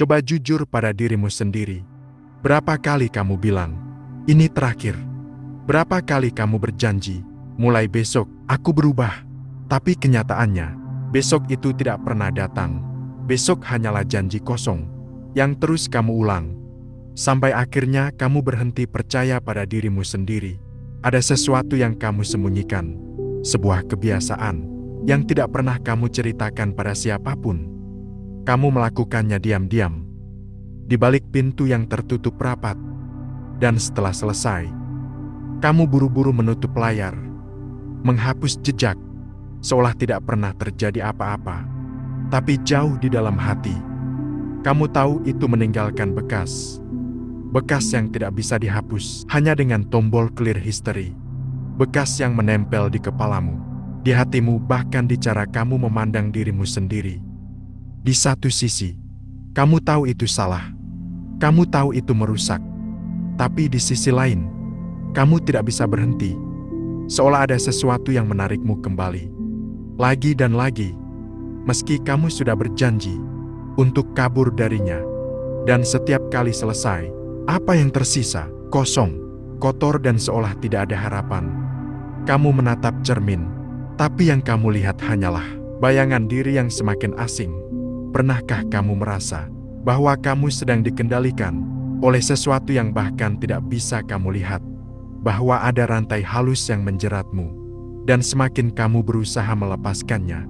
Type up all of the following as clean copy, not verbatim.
Coba jujur pada dirimu sendiri. Berapa kali kamu bilang, "Ini terakhir"? Berapa kali kamu berjanji, "Mulai besok, aku berubah"? Tapi kenyataannya, besok itu tidak pernah datang. Besok hanyalah janji kosong, yang terus kamu ulang. Sampai akhirnya kamu berhenti percaya pada dirimu sendiri. Ada sesuatu yang kamu sembunyikan. Sebuah kebiasaan, yang tidak pernah kamu ceritakan pada siapapun. Kamu melakukannya diam-diam, di balik pintu yang tertutup rapat. Dan setelah selesai, kamu buru-buru menutup layar, menghapus jejak, seolah tidak pernah terjadi apa-apa. Tapi jauh di dalam hati, kamu tahu itu meninggalkan bekas. Bekas yang tidak bisa dihapus hanya dengan tombol clear history. Bekas yang menempel di kepalamu, di hatimu, bahkan di cara kamu memandang dirimu sendiri. Di satu sisi, kamu tahu itu salah. Kamu tahu itu merusak. Tapi di sisi lain, kamu tidak bisa berhenti. Seolah ada sesuatu yang menarikmu kembali. Lagi dan lagi. Meski kamu sudah berjanji untuk kabur darinya. Dan setiap kali selesai, apa yang tersisa? Kosong, kotor, dan seolah tidak ada harapan. Kamu menatap cermin, tapi yang kamu lihat hanyalah bayangan diri yang semakin asing. Pernahkah kamu merasa bahwa kamu sedang dikendalikan oleh sesuatu yang bahkan tidak bisa kamu lihat? Bahwa ada rantai halus yang menjeratmu, dan semakin kamu berusaha melepaskannya,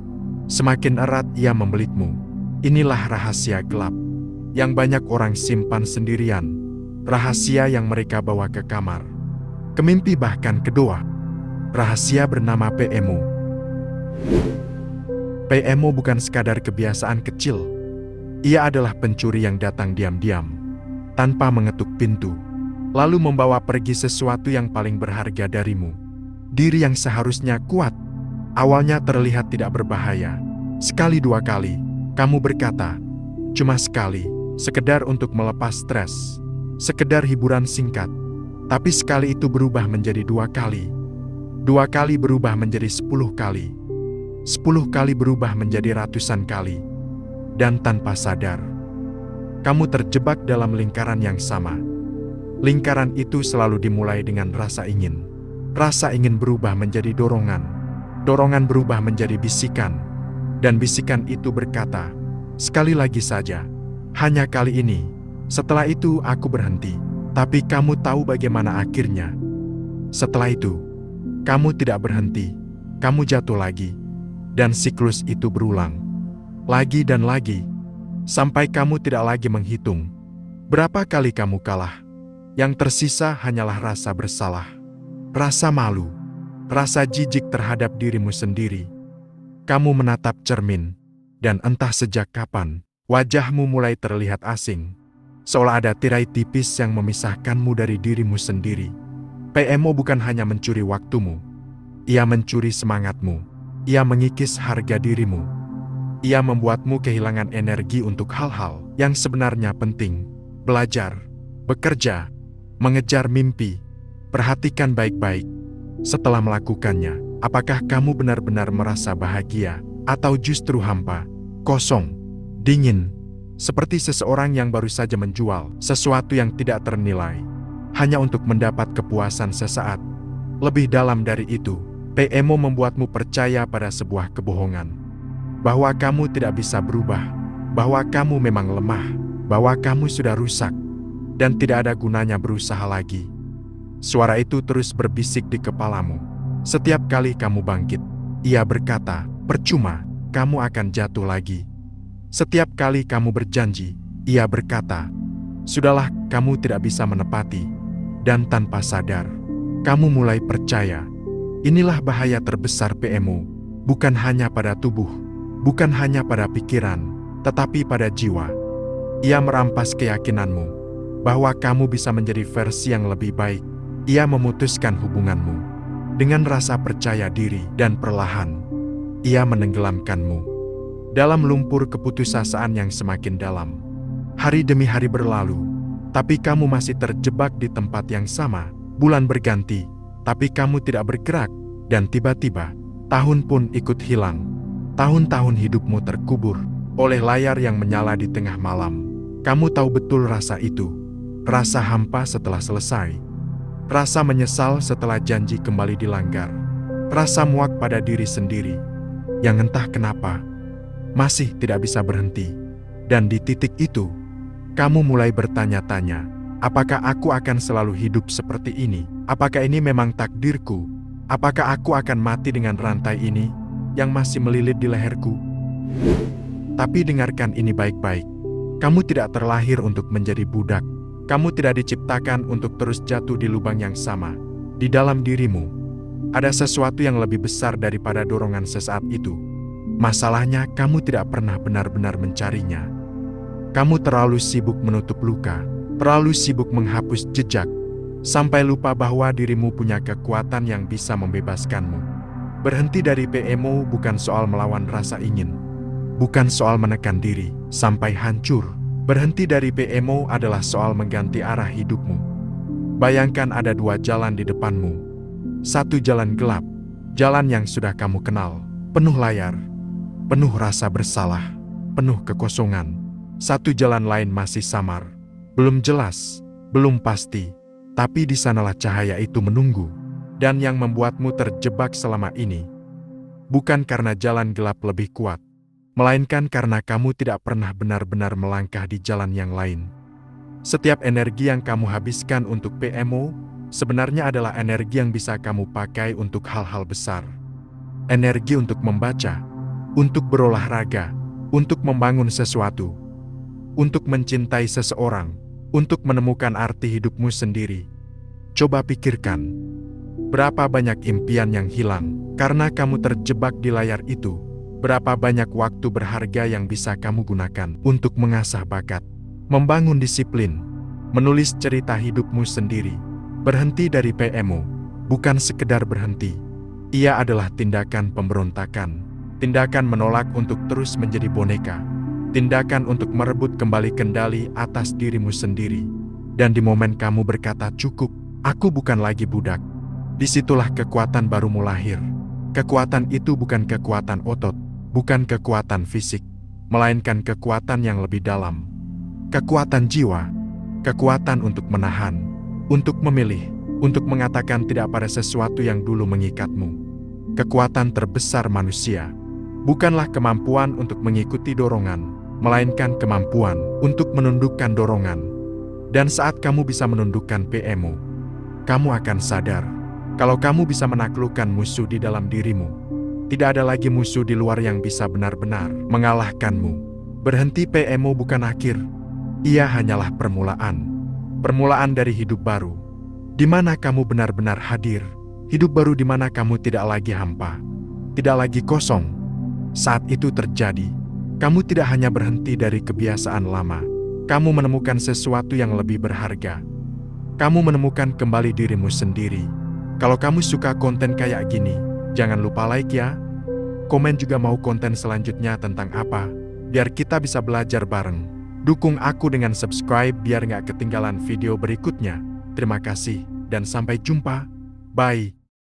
semakin erat ia membelitmu. Inilah rahasia gelap yang banyak orang simpan sendirian. Rahasia yang mereka bawa ke kamar, ke mimpi, bahkan ke doa. Rahasia bernama PMO. PMO bukan sekadar kebiasaan kecil. Ia adalah pencuri yang datang diam-diam, tanpa mengetuk pintu, lalu membawa pergi sesuatu yang paling berharga darimu. Diri yang seharusnya kuat, awalnya terlihat tidak berbahaya. Sekali dua kali, kamu berkata, cuma sekali, sekedar untuk melepas stres, sekedar hiburan singkat. Tapi sekali itu berubah menjadi 2 kali. 2 kali berubah menjadi 10 kali. 10 kali berubah menjadi ratusan kali. Dan tanpa sadar, kamu terjebak dalam lingkaran yang sama. Lingkaran itu selalu dimulai dengan rasa ingin. Rasa ingin berubah menjadi dorongan. Dorongan berubah menjadi bisikan. Dan bisikan itu berkata, sekali lagi saja, hanya kali ini. Setelah itu aku berhenti. Tapi kamu tahu bagaimana akhirnya. Setelah itu, kamu tidak berhenti. Kamu jatuh lagi. Dan siklus itu berulang. Lagi dan lagi. Sampai kamu tidak lagi menghitung berapa kali kamu kalah. Yang tersisa hanyalah rasa bersalah. Rasa malu. Rasa jijik terhadap dirimu sendiri. Kamu menatap cermin. Dan entah sejak kapan, wajahmu mulai terlihat asing. Seolah ada tirai tipis yang memisahkanmu dari dirimu sendiri. PMO bukan hanya mencuri waktumu. Ia mencuri semangatmu. Ia mengikis harga dirimu. Ia membuatmu kehilangan energi untuk hal-hal yang sebenarnya penting. Belajar, bekerja, mengejar mimpi. Perhatikan baik-baik. Setelah melakukannya, apakah kamu benar-benar merasa bahagia? Atau justru hampa, kosong, dingin? Seperti seseorang yang baru saja menjual sesuatu yang tidak ternilai, hanya untuk mendapat kepuasan sesaat. Lebih dalam dari itu, PMO membuatmu percaya pada sebuah kebohongan. Bahwa kamu tidak bisa berubah, bahwa kamu memang lemah, bahwa kamu sudah rusak, dan tidak ada gunanya berusaha lagi. Suara itu terus berbisik di kepalamu. Setiap kali kamu bangkit, ia berkata, percuma, kamu akan jatuh lagi. Setiap kali kamu berjanji, ia berkata, sudahlah, kamu tidak bisa menepati. Dan tanpa sadar, kamu mulai percaya. Inilah bahaya terbesar PMO, bukan hanya pada tubuh, bukan hanya pada pikiran, tetapi pada jiwa. Ia merampas keyakinanmu bahwa kamu bisa menjadi versi yang lebih baik. Ia memutuskan hubunganmu dengan rasa percaya diri, dan perlahan ia menenggelamkanmu dalam lumpur keputusasaan yang semakin dalam. Hari demi hari berlalu, tapi kamu masih terjebak di tempat yang sama. Bulan berganti, tapi kamu tidak bergerak, dan tiba-tiba, tahun pun ikut hilang. Tahun-tahun hidupmu terkubur oleh layar yang menyala di tengah malam. Kamu tahu betul rasa itu. Rasa hampa setelah selesai. Rasa menyesal setelah janji kembali dilanggar. Rasa muak pada diri sendiri. Yang entah kenapa, masih tidak bisa berhenti. Dan di titik itu, kamu mulai bertanya-tanya, apakah aku akan selalu hidup seperti ini? Apakah ini memang takdirku? Apakah aku akan mati dengan rantai ini yang masih melilit di leherku? Tapi dengarkan ini baik-baik. Kamu tidak terlahir untuk menjadi budak. Kamu tidak diciptakan untuk terus jatuh di lubang yang sama. Di dalam dirimu, ada sesuatu yang lebih besar daripada dorongan sesaat itu. Masalahnya, kamu tidak pernah benar-benar mencarinya. Kamu terlalu sibuk menutup luka, terlalu sibuk menghapus jejak, sampai lupa bahwa dirimu punya kekuatan yang bisa membebaskanmu. Berhenti dari PMO bukan soal melawan rasa ingin, bukan soal menekan diri sampai hancur. Berhenti dari PMO adalah soal mengganti arah hidupmu. Bayangkan ada dua jalan di depanmu. Satu jalan gelap, jalan yang sudah kamu kenal, penuh layar, penuh rasa bersalah, penuh kekosongan. Satu jalan lain masih samar, belum jelas, belum pasti, tapi di sanalah cahaya itu menunggu. Dan yang membuatmu terjebak selama ini, bukan karena jalan gelap lebih kuat, melainkan karena kamu tidak pernah benar-benar melangkah di jalan yang lain. Setiap energi yang kamu habiskan untuk PMO, sebenarnya adalah energi yang bisa kamu pakai untuk hal-hal besar. Energi untuk membaca, untuk berolahraga, untuk membangun sesuatu, untuk mencintai seseorang, untuk menemukan arti hidupmu sendiri. Coba pikirkan, berapa banyak impian yang hilang karena kamu terjebak di layar itu? Berapa banyak waktu berharga yang bisa kamu gunakan untuk mengasah bakat, membangun disiplin, menulis cerita hidupmu sendiri? Berhenti dari PMO bukan sekedar berhenti. Ia adalah tindakan pemberontakan, tindakan menolak untuk terus menjadi boneka, tindakan untuk merebut kembali kendali atas dirimu sendiri. Dan di momen kamu berkata cukup, aku bukan lagi budak, disitulah kekuatan barumu lahir. Kekuatan itu bukan kekuatan otot, bukan kekuatan fisik, melainkan kekuatan yang lebih dalam. Kekuatan jiwa, kekuatan untuk menahan, untuk memilih, untuk mengatakan tidak pada sesuatu yang dulu mengikatmu. Kekuatan terbesar manusia bukanlah kemampuan untuk mengikuti dorongan, melainkan kemampuan untuk menundukkan dorongan. Dan saat kamu bisa menundukkan PMO, kamu akan sadar kalau kamu bisa menaklukkan musuh di dalam dirimu. Tidak ada lagi musuh di luar yang bisa benar-benar mengalahkanmu. Berhenti PMO bukan akhir. Ia hanyalah permulaan. Permulaan dari hidup baru, di mana kamu benar-benar hadir. Hidup baru di mana kamu tidak lagi hampa, tidak lagi kosong. Saat itu terjadi, kamu tidak hanya berhenti dari kebiasaan lama. Kamu menemukan sesuatu yang lebih berharga. Kamu menemukan kembali dirimu sendiri. Kalau kamu suka konten kayak gini, jangan lupa like ya. Komen juga mau konten selanjutnya tentang apa, biar kita bisa belajar bareng. Dukung aku dengan subscribe biar nggak ketinggalan video berikutnya. Terima kasih, dan sampai jumpa. Bye.